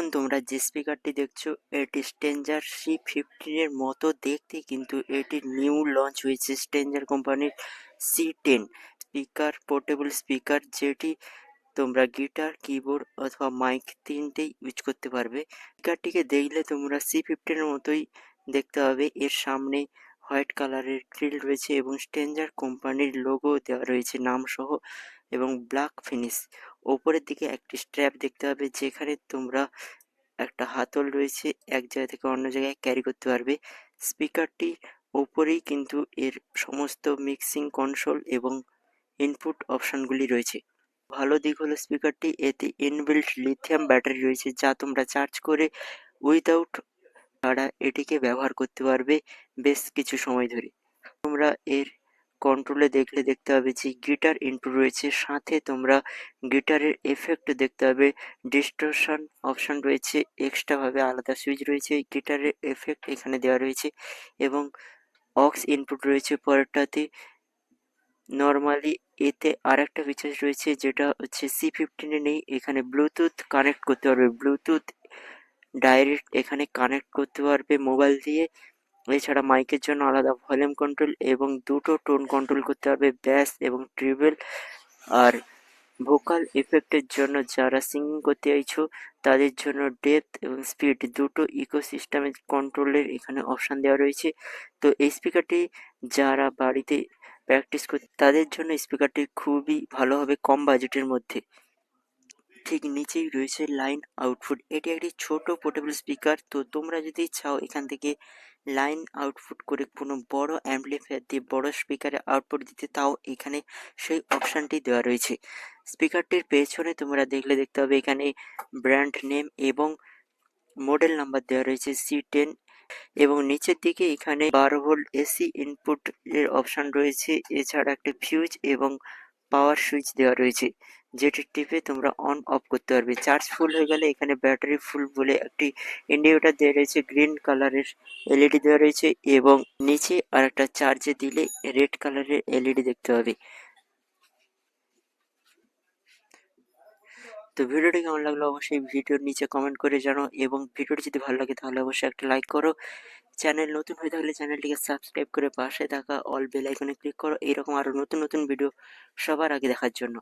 এখন তোমরা যে স্পিকারটি দেখছো এটি স্ট্রেঞ্জার C15 এর মতো দেখতে, কিন্তু এটির নিউ লঞ্চ হয়েছে স্ট্রেঞ্জার কোম্পানির C10 স্পিকার, পোর্টেবল স্পিকার, যেটি তোমরা গিটার, কিবোর্ড অথবা মাইক তিনটেই ইউজ করতে পারবে। স্পিকারটিকে দেখলে তোমরা C15 এর মতোই দেখতে হবে। এর সামনে হোয়াইট কালারের গ্রিল রয়েছে এবং স্ট্রেঞ্জার কোম্পানির লোগো দেওয়া রয়েছে নাম সহ এবং ব্ল্যাক ফিনিশ। ওপরের দিকে একটি স্ট্র্যাপ দেখতে হবে যেখানে তোমরা একটা হাতল রয়েছে, এক জায়গা থেকে অন্য জায়গায় ক্যারি করতে পারবে। স্পিকারটির ওপরেই কিন্তু এর সমস্ত মিক্সিং কনসোল এবং ইনপুট অপশনগুলি রয়েছে। ভালো দিক হলো স্পিকারটি এতে ইনবিল্ট লিথিয়াম ব্যাটারি রয়েছে, যা তোমরা চার্জ করে উইদাউট ছাড়া এটিকে ব্যবহার করতে পারবে বেশ কিছু সময় ধরে। তোমরা এর কন্ট্রোলে দেখলে দেখতে হবে যে গিটার ইনপুট রয়েছে, সাথে তোমরা গিটারের এফেক্ট দেখতে পাবে। ডিস্টরশন অপশন রয়েছে, এক্সট্রা ভাবে আলাদা সুইচ রয়েছে, গিটারের এফেক্ট এখানে দেওয়া রয়েছে এবং অক্স ইনপুট রয়েছে পরেরটাতে। নর্মালি এতে আরেকটা ফিচার্স রয়েছে যেটা হচ্ছে C15 এ নেই, এখানে ব্লুটুথ কানেক্ট করতে পারবে, ব্লুটুথ ডাইরেক্ট এখানে কানেক্ট করতে পারবে মোবাইল দিয়ে। এছাড়া মাইকের জন্য আলাদা ভলিউম কন্ট্রোল এবং দুটো টোন কন্ট্রোল করতে পারবে, ব্যাস এবং ট্রিবল। আর ভোকাল এফেক্টের জন্য যারা সিঙ্গিং করতে চাইছো তাদের জন্য ডেপথ এবং স্পিড দুটো ইকোসিস্টেমের কন্ট্রোলের এখানে অপশান দেওয়া রয়েছে। তো এই স্পিকারটি যারা বাড়িতে প্র্যাকটিস করতে তাদের জন্য স্পিকারটি খুবই ভালো হবে কম বাজেটের মধ্যে। ঠিক নিচেই রয়েছে লাইন আউটপুট, এটি একটি ছোট পোর্টেবল স্পিকার। তো তোমরা যদি চাও এখান থেকে লাইন আউটপুট করে কোনো বড় অ্যাম্পলিফায়ার দিয়ে বড় স্পিকারে আউটপুট দিতে, তাও এখানে সেই অপশানটি দেওয়া রয়েছে। স্পিকারটির পেছনে তোমরা দেখলে দেখতে হবে এখানে ব্র্যান্ড নেম এবং মডেল নাম্বার দেওয়া রয়েছে C10 এবং নিচের দিকে এখানে 12 ভোল্ট এসি ইনপুট এর অপশান রয়েছে। এছাড়া একটা ফিউজ এবং পাওয়ার সুইচ দেওয়া রয়েছে, যেটি টিপে তোমরা অন অফ করতে পারবে। চার্জ ফুল হয়ে গেলে এখানে ব্যাটারি ফুল বলে একটি ইন্ডিকেটর দেওয়া রয়েছে, গ্রিন কালারের এলইডি দেওয়া রয়েছে এবং নিচে আর একটা চার্জে দিলে রেড কালারের এলইডি দেখতে পাবে। তো ভিডিওটি কেমন লাগলো অবশ্যই ভিডিওর নিচে কমেন্ট করে জানাও এবং ভিডিওটি যদি ভালো লাগে তাহলে অবশ্যই একটা লাইক করো। চ্যানেল নতুন হয়ে থাকলে চ্যানেলটিকে সাবস্ক্রাইব করে পাশে থাকা অল বেল আইকনে ক্লিক করো এরকম আরো নতুন নতুন ভিডিও সবার আগে দেখার জন্য।